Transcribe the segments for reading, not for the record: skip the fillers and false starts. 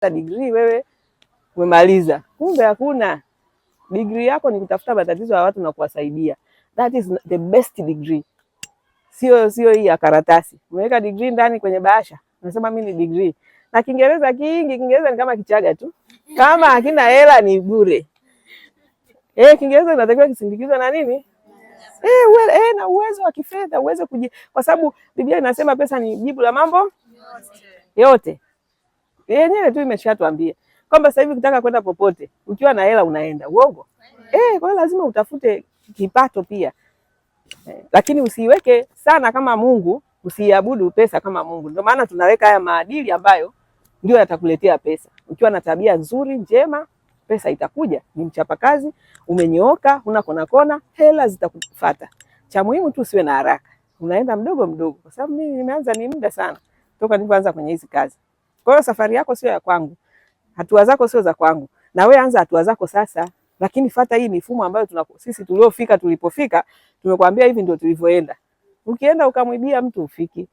degree wewe umemaliza. Kumbe hakuna. Degree yako ni kutafuta matatizo ya watu na kuwasaidia. That is the best degree. Sio hii ya karatasi. Umeweka degree ndani kwenye bahasha. Unasema mimi ni degree. Na Kiingereza kingi, Kiingereza ni kama Kichaga tu. Kama hakina hela ni bure. Kiingereza inatakiwa kisindikizwe na nini? Na uwezo wa kifedha, uwezo kwa sababu Biblia inasema pesa ni jibu la mambo yote. Yenyewe tu imeshatuambia kwamba sasa hivi ukitaka kwenda popote, ukiwa na hela unaenda. Uongo? Kwa hiyo lazima utafute kipato pia. Lakini usiweke sana kama Mungu, usiabudu pesa kama Mungu. Ndio maana tunaweka haya maadili ambayo ndio yatakuletea pesa. Ukiwa na tabia nzuri njema, pesa itakuja. Ni mchapakazi, umenyooka, huna kona, hela zitakufuata. Cha muhimu tu usiwe na haraka. Unaenda mdogo mdogo. Kwa sababu mimi nimeanza ni muda sana toka nilipoanza kwenye hizi kazi. Kwa hiyo safari yako sio ya kwangu. Hatua zako sio za kwangu. Na wewe anza hatua zako sasa. Lakini fuata hii mifumo ambayo sisi tulipofika tumekwambia hivi ndio tulivyoenda. Ukienda ukamwibia mtu ufiki.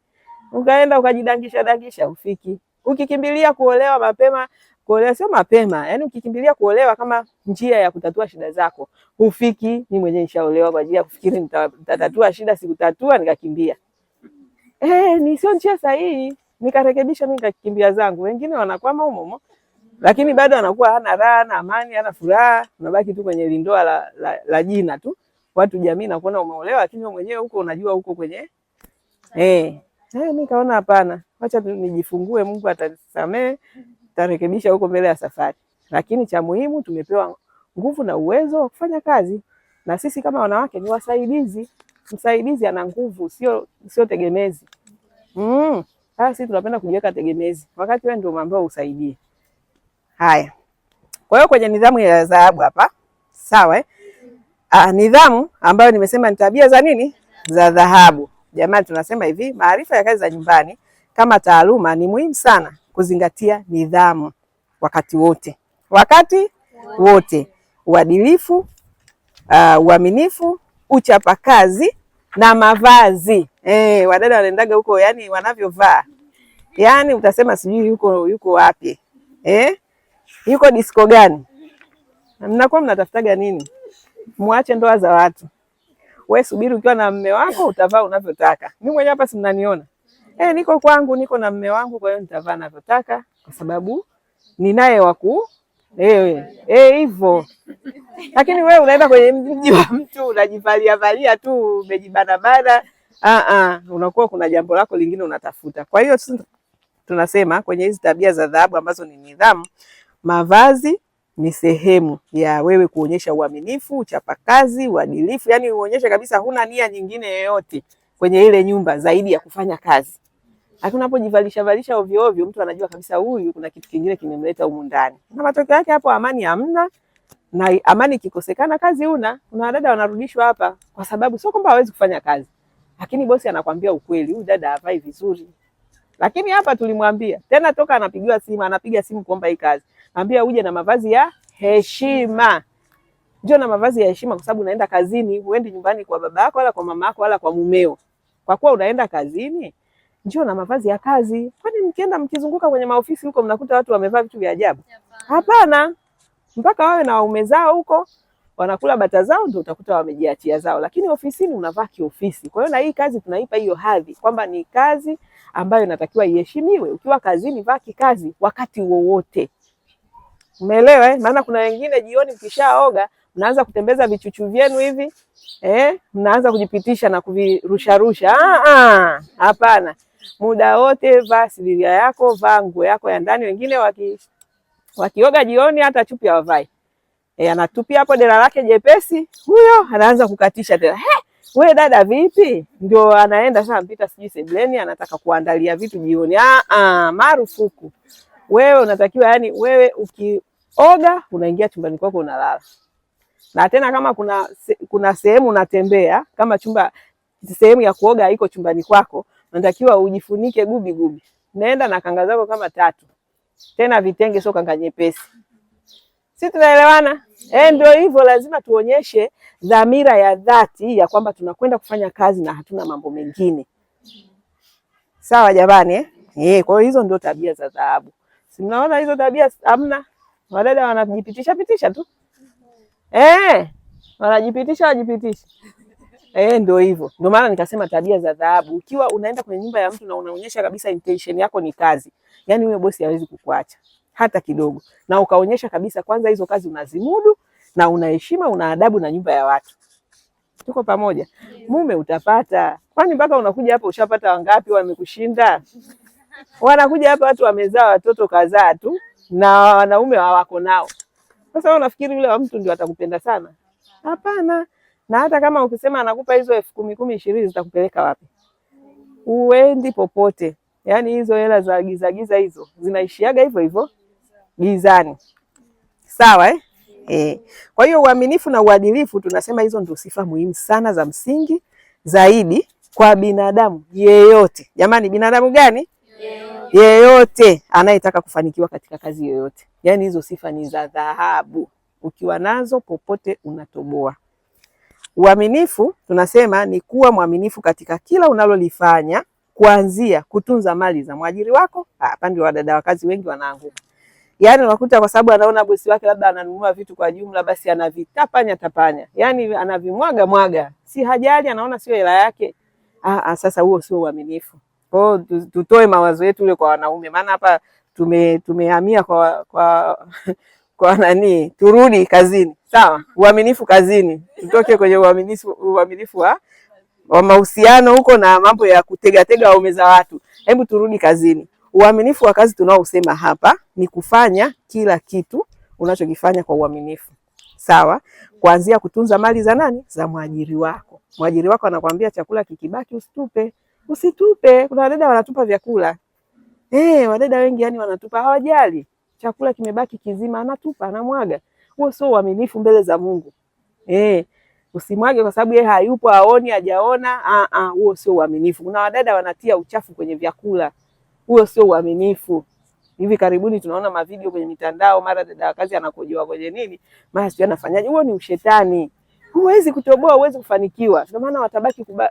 Ukaenda ukajidangisha ufiki. Ukikimbilia kuolewa mapema, kuolewa sio mapema. Yaani ukikimbilia kuolewa kama njia ya kutatua shida zako, ufiki. Mimi mwenyewe nishaolewa kwa ajili ya kufikiri nitatatua shida, sikutatua nikakimbia. Ni sio njia sahihi. Nikarekebisha mimi nikakimbia zangu. Wengine wanakwama humo. Lakini bado anakuwa hana raha, na amani, hana furaha, unabaki tu kwenye lindoa la jina tu. Watu jamii na kuona umeolewa lakini wewe mwenyewe huko unajua huko kwenye mimi kaona hapana. Acha nijifungue, Mungu atanisamee, tarekebisha huko mbele ya safari. Lakini cha muhimu tumepewa nguvu na uwezo wa kufanya kazi. Na sisi kama wanawake ni wasaidizi. Msaidizi ana nguvu, sio tegemezi. Sisi tunapenda kujiweka tegemezi. Wakati wewe ndio umeambiwa usaidie. Haya. Kwa hiyo kwenye nidhamu ya dhahabu hapa, sawa nidhamu ambayo nimesema ni tabia za nini? Za dhahabu. Jamani tunasema hivi, maarifa ya kazi za nyumbani kama taaluma ni muhimu sana kuzingatia nidhamu wakati wote. Wakati wote. Uadilifu, uaminifu, uchapakazi na mavazi. Wadada wanaendaga huko yani wanavyovaa. Yani utasema sijui yuko wapi. Yuko disco gani? Mnakuwa mnatafutaga nini? Muache ndoa za watu. Wewe subiri ukiwa na mume wako utavaa unavyotaka. Mimi mwenyewe hapa si mnaniona. Niko kwangu, niko na mume wangu, kwa hiyo nitavaa ninavyotaka kwa sababu ninaye waku hivyo. Lakini wewe unaenda kwenye mji wa mtu unajivalia tu umejibana. Unakuwa kuna jambo lako lingine unatafuta. Kwa hiyo tunasema kwenye hizi tabia za dhahabu ambazo ni nidhamu, mavazi ni sehemu ya wewe kuonyesha uaminifu, uchapakazi, uadilifu, yani uonyeshe kabisa huna nia nyingine yoyote kwenye ile nyumba zaidi ya kufanya kazi. Lakini unapojivalisha ovyo ovyo, mtu anajua kabisa huyu kuna kitu kingine kimemleta humu ndani. Na matokeo yake hapo amani hamna, na amani ikikosekana kazi huna. Kuna wadada wanarudishwa hapa kwa sababu sio kwamba hawezi kufanya kazi. Lakini bosi anakuambia ukweli, huyu dada hafai vizuri. Lakini hapa tulimwambia, tena toka anapiga simu kuomba hii kazi. Ambia uje na mavazi ya heshima. Njoo na mavazi ya heshima kwa sababu unaenda kazini, huendi nyumbani kwa baba yako wala kwa mama yako wala kwa mumeo. Kwa kuwa unaenda kazini, njoo na mavazi ya kazi. Kwani mkienda mkizunguka kwenye maofisi huko mnakuta watu wamevaa vitu vya ajabu? Hapana. Mpaka wawe na waume zao huko, wanakula bata zao ndio utakuta wamejiachia zao. Lakini ofisini unavaa kiofisi. Kwa hiyo na hii kazi tunaipa hiyo hadhi kwamba ni kazi ambayo inatakiwa iheshimiwe. Ukiwa kazini vaa kikazi wakati wowote. Umeelewa Maana kuna wengine jioni mkishaoga mnaanza kutembeza vichuchu vyenu hivi. Mnaanza kujipitisha na kuvirusha. Hapana. Muda wote vaa sidiria yako, vaa nguo yako ya ndani. Wengine wakioga jioni hata chupi hawavai. Anatupia hapo dera lake jepesi, huyo anaanza kukatisha tena. Wewe dada vipi? Ndio anaenda sasa mpita sijui sebleni anataka kuandalia vitu jioni. Marufuku. Wewe unatakiwa yani wewe ukioga unaingia chumbani kwako unalala. Na tena kama kuna sehemu unatembea, kama sehemu ya kuoga haiko chumbani kwako, unatakiwa ujifunike gubi. Naenda na kanga zako kama 3. Tena vitenge sio kanga nyepesi. Si tunaelewana? Ndio hivyo lazima tuonyeshe dhamira ya dhati ya kwamba tunakwenda kufanya kazi na hatuna mambo mengine. Sawa jamani? Kwa hiyo hizo ndio tabia za dhahabu. Si mnaona hizo tabia hamna? Wadada wanajipitisha pitisha tu. Wanajipitisha. Ndio hivyo. Ndio maana nikasema tabia za dhahabu. Ukiwa unaenda kwenye nyumba ya mtu na unaonyesha kabisa intention yako ni kazi, yani huyo bosi hawezi kukuacha hata kidogo, na ukaonyesha kabisa kwanza hizo kazi unazimudu na una heshima, una adabu na nyumba ya watu. Tuko pamoja? Mume utapata. Kwani mpaka unakuja hapa ushapata wangapi wamekushinda? Wanakuja hapa watu wamezaa watoto kadhaa tu na wanaume hawako nao. Sasa unafikiri yule wa mtu ndio atakupenda sana? Hapana. Na hata kama ukisema anakupa hizo 10,000, 20,000 zitakupeleka wapi? Uendi popote. Yaani hizo hela za giza hizo zinaishiaga hivyo hivyo gizani. Sawa Kwa hiyo uaminifu na uadilifu tunasema hizo ndio sifa muhimu sana za msingi zaidi kwa binadamu yeyote. Jamani, binadamu gani? Yeyote anayetaka kufanikiwa katika kazi yoyote. Yaani hizo sifa ni za dhahabu. Ukiwa nazo popote unatoboa. Uaminifu tunasema ni kuwa mwaminifu katika kila unalolifanya, kuanzia kutunza mali za mwajiri wako. Hapa ndio wadada wa kazi wengi wanaanguka. Yaani unakuta kwa sababu anaona bosi wake labda ananunua vitu kwa jumla, basi anavitapanya. Yaani anavimwaga. Si hajali, anaona sio hela yake. Sasa huo sio uaminifu. Kwa hiyo tutoe mawazo yetu ile kwa wanaume, maana hapa tumehamia kwa nani? Turudi kazini. Sawa? Uaminifu kazini. Tutoke kwenye uaminifu wa mahusiano huko na mambo ya kutega waume za watu. Hebu turudi kazini. Uaminifu wa kazi tunaousema hapa ni kufanya kila kitu unachokifanya kwa uaminifu. Sawa? Kuanzia kutunza mali za nani? Za mwajiri wako. Mwajiri wako anakuambia chakula kikibaki usitupe. Kuna wadada wanatupa vyakula. Wadada wengi yani wanatupa, hawajali. Chakula kimebaki kizima anatupa, anamwaga. Huo sio uaminifu mbele za Mungu. Usimwage kwa sababu yeye hayupo, haoni, hajaona. Huo sio uaminifu. Kuna wadada wanatia uchafu kwenye vyakula. Huo sio uaminifu. Hivi karibuni tunaona mavideo kwenye mitandao, mara dada wa kazi anakojoa kwenye nini, mara sio anafanyaje. Huo ni ushetani. Huwezi kutoboa, huwezi kufanikiwa. Ndio maana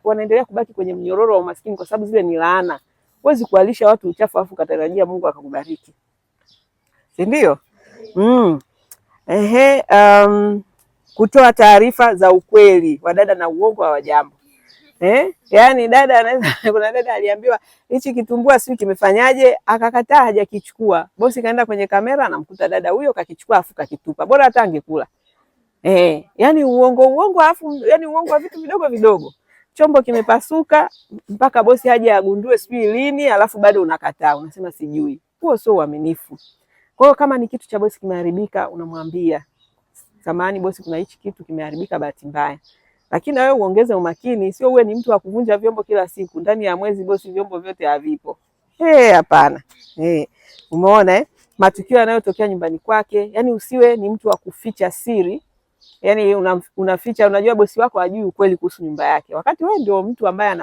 wanaendelea kubaki kwenye mnyororo wa umaskini kwa sababu zile ni laana. Huwezi kualisha watu uchafu afu katarajia Mungu akakubariki. Si ndio? Kutoa taarifa za ukweli. Wadada na uongo hawajambo. Yaani kuna dada aliambiwa hichi kitumbua sio kimefanyaje, akakataa, hajakichukua. Bosi kaenda kwenye kamera anamkuta dada huyo kakichukua afu kakitupa. Bora hata angekula. Yaani uongo yani uongo wa vitu vidogo. Chombo kimepasuka mpaka bosi haje agundue sijui lini, alafu bado unakataa. Unasema sijui. Huo sio uaminifu. Kwa hiyo kama ni kitu cha bosi kimeharibika, unamwambia, samahani bosi, kuna hichi kitu kimeharibika bahati mbaya. Lakini wewe uongeze umakini, sio uwe ni mtu wa kuvunja vyombo kila siku. Ndani ya mwezi bosi vyombo vyote havipo. Hapana. Umeona matukio yanayotokea nyumbani kwake, yani usiwe ni mtu wa kuficha siri. Yani unaficha, unajua bosi wako hajui ukweli kuhusu nyumba yake. Wakati wewe ndio mtu ambaye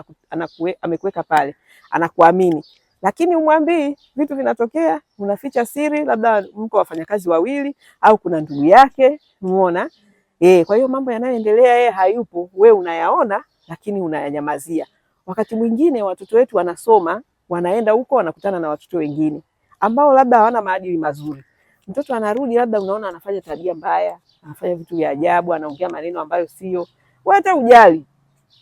amekuweka pale, anakuamini. Lakini umwambii vitu vinatokea, unaficha siri, labda mko wafanyakazi wawili au kuna ndugu yake, umeona? Kwa hiyo mambo yanayoendelea yeye hayupo, wewe unayaona lakini unayanyamazia. Wakati mwingine watoto wetu wanasoma, wanaenda huko wanakutana na watoto wengine ambao labda hawana maadili mazuri. Mtoto anarudi labda unaona anafanya tabia mbaya, anafanya vitu vya ajabu, anaongea maneno ambayo sio. Wewe hata ujali.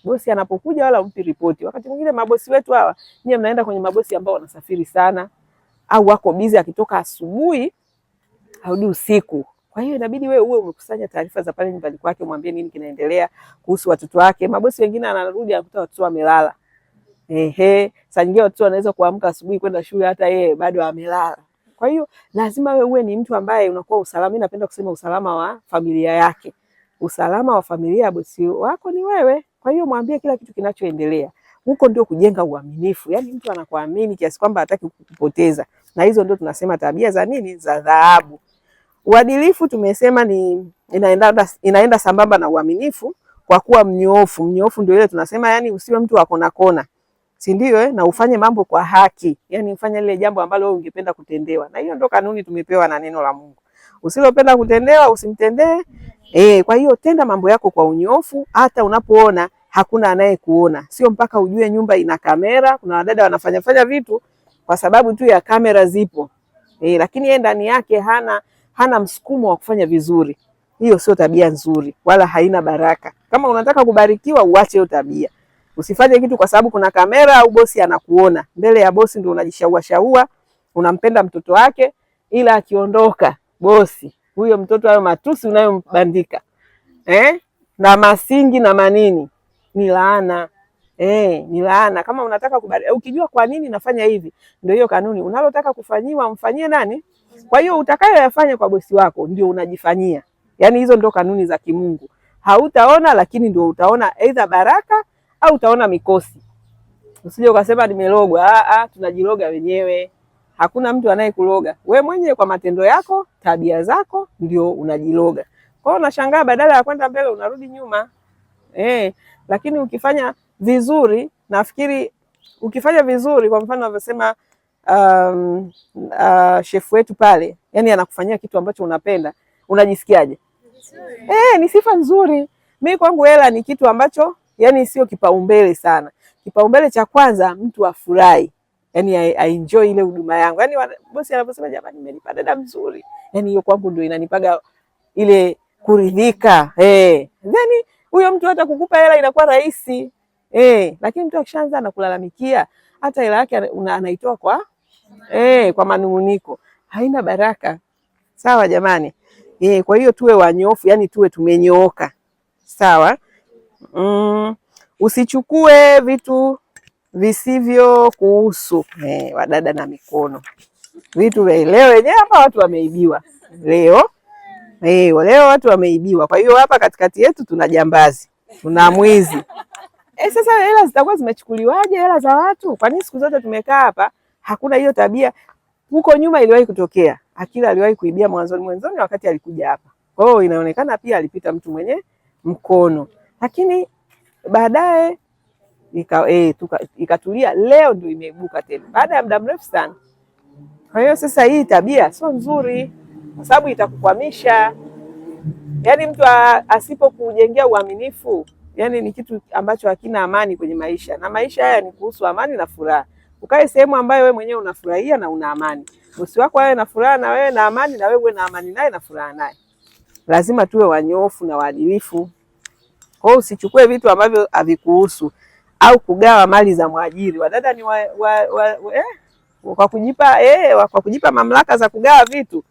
Bosi anapokuja wala umpi ripoti. Wakati mwingine mabosi wetu hawa, nyie mnaenda kwenye mabosi ambao wanasafiri sana au wako busy, akitoka asubuhi hadi usiku. Kwa hiyo inabidi wewe uwe umekusanya taarifa za pale nyumbani kwake, mwambie nini kinaendelea kuhusu watoto wake. Mabosi wengine anarudi anakuta watoto wamelala. Saa nyingine watoto wanaweza kuamka asubuhi kwenda shule hata yeye bado amelala. Kwa hiyo lazima wewe uwe ni mtu ambaye unakuwa usalama. Mimi napenda kusema usalama wa familia yake. Usalama wa familia ya bosi wako ni wewe. Kwa hiyo mwambie kila kitu kinachoendelea. Huko ndio kujenga uaminifu. Yaani mtu anakuamini kiasi kwamba hataki kukupoteza. Na hizo ndio tunasema tabia za nini? Za dhahabu. Uadilifu tumesema ni inaenda sambamba na uaminifu kwa kuwa mnyoofu. Mnyoofu ndio ile tunasema yani usiwe mtu wa kona kona. Si ndio na ufanye mambo kwa haki. Yani ufanye lile jambo ambalo wewe ungependa kutendewa. Na hiyo ndio kanuni tumepewa na neno la Mungu. Usilopenda kutendewa usimtendee. Kwa hiyo tenda mambo yako kwa unyoofu hata unapoona hakuna anayekuona. Sio mpaka ujue nyumba ina kamera. Kuna wadada wanafanya vitu kwa sababu tu ya kamera zipo. lakini yeye ndani yake hana msukumo wa kufanya vizuri. Hiyo sio tabia nzuri, wala haina baraka. Kama unataka kubarikiwa, uache hiyo tabia. Usifanye kitu kwa sababu kuna kamera au bosi anakuona. Mbele ya bosi ndio unajishaua, unampenda mtoto wake, ila akiondoka bosi, huyo mtoto hayo matusi unayombandika na masingi na manini ni laana. Ni laana. Kama unataka ukijua kwa nini nafanya hivi, ndio hiyo kanuni. Unalotaka kufanyiwa mfanyie nani? Kwa hiyo utakayoyafanya kwa bosi wako ndio unajifanyia. Yaani hizo ndio kanuni za kimungu. Hautaona, lakini ndio utaona aidha baraka au utaona mikosi. Usije ukasema nimelogwa. Tunajiloga wenyewe. Hakuna mtu anayekuloga. We mwenyewe kwa matendo yako, tabia zako ndio unajiloga. Kwa hiyo unashangaa badala ya kwenda mbele unarudi nyuma. Lakini ukifanya vizuri, nafikiri ukifanya vizuri, kwa mfano anavyosema chef wetu pale, yani anakufanyia kitu ambacho unapenda, unajisikiaje? Ni sifa nzuri. Mimi kwangu hela ni kitu ambacho yani sio kipaumbele sana. Kipaumbele cha kwanza mtu afurahi. Yani I enjoy ile huduma yangu. Yani bosi anaposema jamani nimelipa dada mzuri. Yani hiyo kwangu ndio inanipaga ile kuridhika. Then huyo mtu hata kukupa hela inakuwa rahisi. Lakini mtu akishaanza anakulalamikia, hata hela yake anaitoa kwa manunguniko. Haina baraka. Sawa jamani? Kwa hiyo tuwe wanyofu, yani tuwe tumenyooka. Sawa? Usichukue vitu visivyo kuhusu. Wadada na mikono. Vitu leo wenyewe hapa watu wameibiwa. Leo watu wameibiwa. Kwa hiyo hapa katikati yetu tuna jambazi, tuna mwizi. Sasa hela zitakuwa zimechukuliwaje hela za watu? Kwa nini siku zote tumekaa hapa hakuna hiyo tabia? Huko nyuma iliwahi kutokea. Akila aliwahi kuibia mwanzoni wakati alikuja hapa. Kwa hiyo inaonekana pia alipita mtu mwenye mkono. Lakini baadaye ikatulia, leo ndio imeibuka tena. Baada ya muda mrefu sana. Kwa hiyo sasa hii tabia sio nzuri kwa sababu itakukwamisha. Yaani mtu asipokujengea uaminifu, yani ni kitu ambacho hakina amani kwenye maisha. Na maisha haya ni kuhusu amani na furaha. Ukae sehemu ambayo wewe mwenyewe unafurahia na una amani. Bosi wako awe na furaha na wewe na amani, na wewe na amani naye na furaha naye. Lazima tuwe wanyofu na waadilifu. Kwa hiyo usichukue vitu ambavyo havikuhusu au kugawa mali za mwajiri. Wadada ni kwa kujipa mamlaka za kugawa vitu.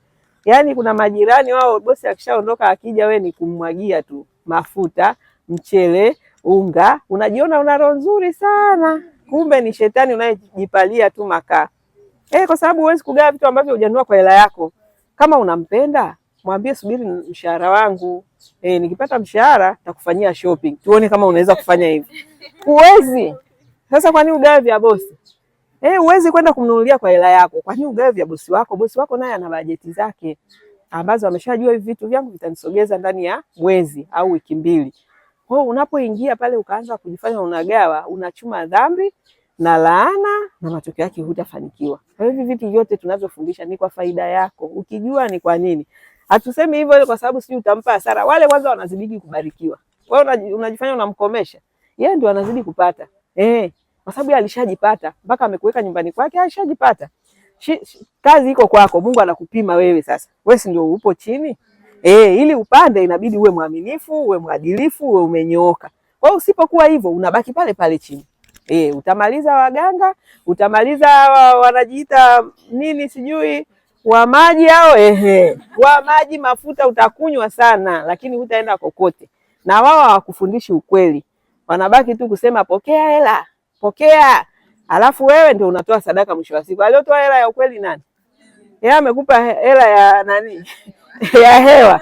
Yaani kuna majirani wao bosi akishaondoka akija wewe ni kummwagia tu mafuta, mchele, unga, unajiona una roho nzuri sana. Kumbe ni shetani unayejipalia tu makaa. Kwa sababu huwezi kugawa vitu ambavyo hujanunua kwa hela yako. Kama unampenda, mwambie subiri mshahara wangu. Nikipata mshahara nitakufanyia shopping. Tuone kama unaweza kufanya hivi. Huwezi. Sasa kwa nini ugawe vya bosi? Huwezi kwenda kumnunulia kwa hela yako. Kwa nini ugawe vya bosi wako? Bosi wako naye ana bajeti zake ambazo ameshajua hivi vitu vyangu vitanisogeza ndani ya mwezi au wiki mbili. Kwa hiyo unapoingia pale ukaanza kujifanya unagawa, unachuma dhambi na laana na matokeo yake hutafanikiwa. Kwa hiyo hivi vitu vyote tunavyofundisha ni kwa faida yako. Ukijua ni kwa nini. Hatusemi hivyo kwa sababu sisi utampa hasara. Wale kwanza wanazidi kubarikiwa. Wewe unajifanya unamkomesha. Yeye ndio anazidi kupata. Kwa sababu alishajipata mpaka amekuweka nyumbani kwake, alishajipata. Kazi iko kwako, Mungu anakupima wewe sasa. Wewe si ndio upo chini? Ili upande inabidi uwe mwaminifu, uwe mwadilifu, uwe umenyooka. Kwa hiyo usipokuwa hivyo unabaki pale pale chini. Utamaliza waganga, utamaliza wanajiita nini sijui, wa maji hao wa maji mafuta utakunywa sana lakini hutaenda kokote. Na wao hawakufundishi ukweli. Wanabaki tu kusema pokea hela, pokea. Alafu wewe ndio unatoa sadaka mwisho wa siku. Aliyotoa hela ya ukweli nani? Yeye amekupa hela ya nani? Ya hewa.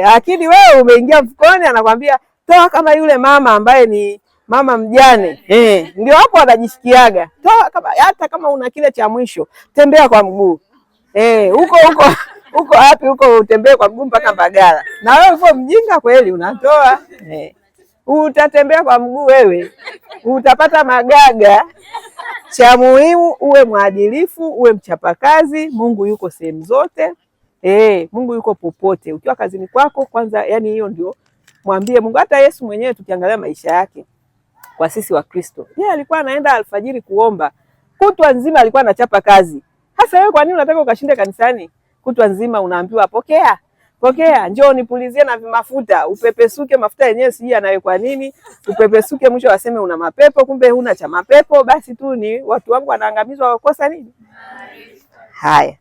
Lakini wewe umeingia mfukoni anakwambia toa kama yule mama ambaye ni mama mjane. Ndio hapo anajisikiaga. Toa kama hata kama una kile cha mwisho, tembea kwa mguu. Huko wapi huko utembee kwa mguu mpaka Mbagala. Na wewe uko mjinga kweli unatoa. Utatembea kwa mguu wewe. Utapata magaga. Cha muhimu uwe mwadilifu, uwe mchapakazi. Mungu yuko sehemu zote. Mungu yuko popote. Ukiwa kazini kwako kwanza, yani hiyo ndio mwambie Mungu. Hata Yesu mwenyewe tukiangalia maisha yake kwa sisi wa Kristo, yeye alikuwa anaenda alfajiri kuomba. Kutwa nzima alikuwa anachapa kazi. Hasa wewe kwa nini unataka ukashinde kanisani kutwa nzima unaambiwa pokea? Pokea, njoo nipulizie na mafuta, upepesuke, mafuta yenyewe sijui yanawekwa nini, upepesuke mwisho waseme una mapepo, kumbe huna cha mapepo, basi tu ni watu wangu wanaangamizwa wakosa nini? Haya.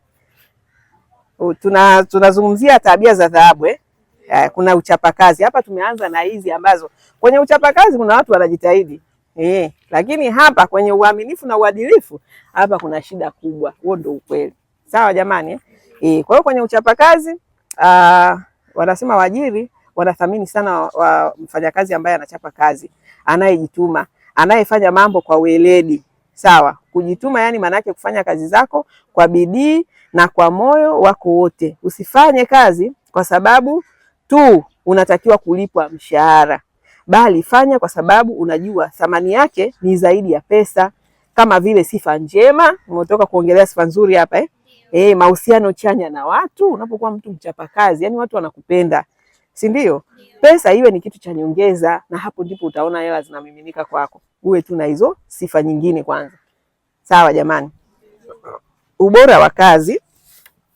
Tunazungumzia tabia za dhahabu kuna uchapakazi. Hapa tumeanza na hizi ambazo kwenye uchapakazi kuna watu wanajitahidi. Lakini hapa kwenye uaminifu na uadilifu hapa kuna shida kubwa. Huo ndio ukweli. Sawa jamani? Kwa hiyo kwenye uchapakazi wanasema waajiri wanathamini sana mfanyakazi ambaye anachapa kazi, anayejituma, anayefanya mambo kwa weledi. Sawa? Kujituma yani maana yake kufanya kazi zako kwa bidii na kwa moyo wako wote. Usifanye kazi kwa sababu tu unatakiwa kulipwa mshahara, bali fanya kwa sababu unajua thamani yake ni zaidi ya pesa, kama vile sifa njema. Umetoka kuongelea sifa nzuri hapa mahusiano chanya na watu. Unapokuwa mtu mchapakazi, yani watu wanakupenda, si ndio? Pesa iwe ni kitu cha nyongeza, na hapo ndipo utaona hela zinamiminika kwako. Uwe tu na hizo sifa nyingine kwanza. Sawa jamani? Ubora wa kazi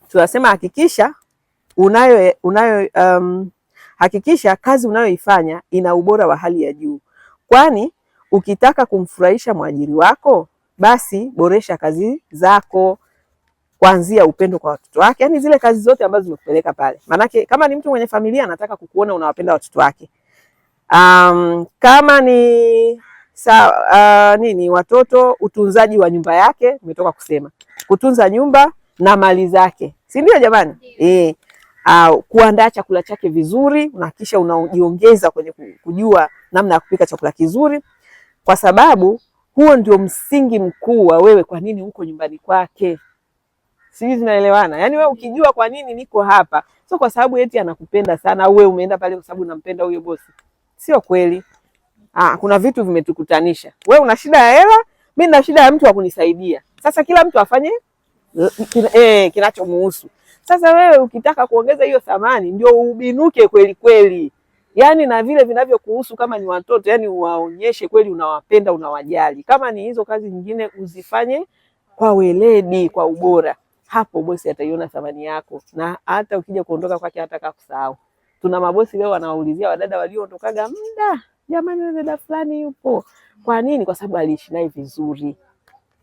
tunasema hakikisha kazi unayoifanya ina ubora wa hali ya juu, kwani ukitaka kumfurahisha mwajiri wako basi boresha kazi zako, kuanzia upendo kwa watoto wake, yani zile kazi zote ambazo zimekupeleka pale. Manake kama ni mtu mwenye familia anataka kukuona unawapenda watoto wake. Kama ni watoto, utunzaji wa nyumba yake, umetoka kusema kutunza nyumba na mali zake, si ndio jamani? Kuandaa chakula chake vizuri, unahakikisha unajiongeza kwenye kujua namna ya kupika chakula kizuri, kwa sababu huo ndio msingi mkuu wa wewe kwa nini uko nyumbani kwake. Sisi tunaelewana? Yaani wewe ukijua kwa nini niko hapa, sio kwa sababu eti anakupenda sana au wewe umeenda pale kwa sababu unampenda huyo bosi. Sio kweli. Kuna vitu vimetukutanisha. Wewe una shida ya hela, mimi nina shida ya mtu wa kunisaidia. Sasa kila mtu afanye kinachomuhusu. Sasa wewe ukitaka kuongeza hiyo thamani ndio ubinuke kweli kweli. Yaani na vile vinavyokuhusu kama ni watoto, yani uwaonyeshe kweli unawapenda, unawajali. Kama ni hizo kazi nyingine uzifanye kwa weledi, kwa ubora. Hapo bosi ataiona thamani yako, na hata ukija kuondoka kwake hataka kusahau. Tuna mabosi leo wanawaulizia wadada walioondokaga muda, jamani dada fulani yupo. Kwa nini? Kwa sababu aliishi naye vizuri.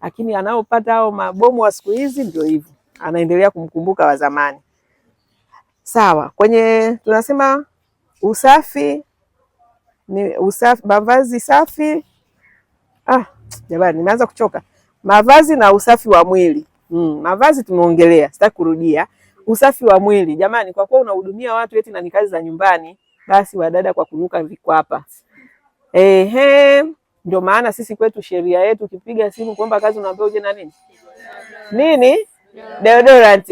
Lakini anaopata hao mabomu wa siku hizi ndio hivyo. Anaendelea kumkumbuka wa zamani. Sawa, kwenye tunasema usafi mavazi safi. Jamani nimeanza kuchoka. Mavazi na usafi wa mwili. Mavazi tumeongelea, sitaki kurudia. Usafi wa mwili. Jamani, kwa kuwa unahudumia watu eti na ni kazi za nyumbani, basi wadada kwa kunuka vikwapa. Ndio maana sisi kwetu sheria yetu ukipiga simu kuomba kazi unaambiwa uje na nini? Nini? Deodorant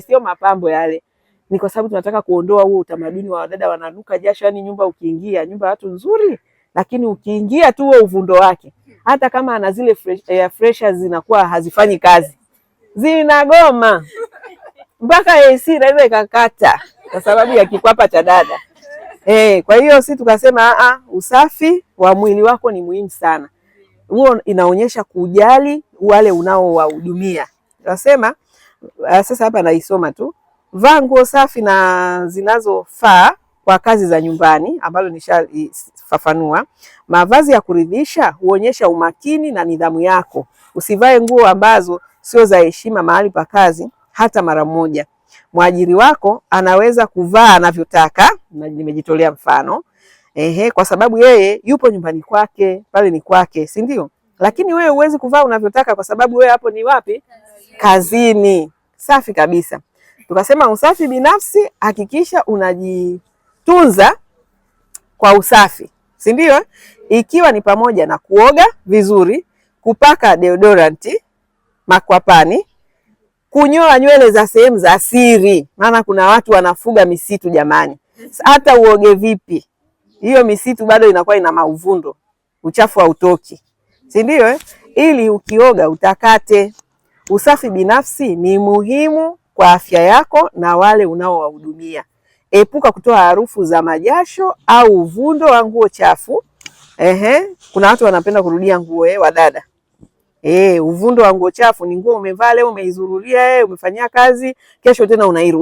sio mapambo yale. Ni kwa sababu tunataka kuondoa huo utamaduni wa wadada wananuka jasho, yani nyumba ukiingia, nyumba watu nzuri, lakini ukiingia tu huo uvundo wake. Hata kama ana zile freshers zinakuwa hazifanyi kazi. Zinagoma. Mpaka AC inaweza ikakata kwa sababu ya kikwapa cha dada. Kwa hiyo sisi tukasema usafi wa mwili wako ni muhimu sana. Huo inaonyesha kujali wale unaowahudumia. Tunasema sasa hapa naisoma tu. Vaa nguo safi na zinazofaa kwa kazi za nyumbani, ambalo nishafafanua. Mavazi ya kuridhisha huonyesha umakini na nidhamu yako. Usivae nguo ambazo sio za heshima mahali pa kazi hata mara moja. Mwajiri wako anaweza kuvaa anavyotaka, na nimejitolea mfano. Kwa sababu yeye yupo nyumbani kwake, pale ni kwake, si ndio? Lakini wewe huwezi kuvaa unavyotaka kwa sababu wewe hapo ni wapi? Kazini. Safi kabisa. Tukasema usafi binafsi, hakikisha unajitunza kwa usafi, si ndio? Ikiwa ni pamoja na kuoga vizuri, kupaka deodorant makwapani, kunyoa nywele za sehemu za siri. Maana kuna watu wanafuga misitu jamani. Hata uoge vipi, hiyo misitu bado inakuwa ina mauvundo, uchafu hautoki, si ndio? Ili ukioga utakate. Usafi binafsi ni muhimu kwa afya yako na wale unaowahudumia. Epuka kutoa harufu za majasho au uvundo wa nguo chafu. Kuna watu wanapenda kurudia nguo wadada. Uvundo wa nguo chafu ni nguo umevaa leo, umeizurulia, umefanyia kazi, kesho tena unairudia.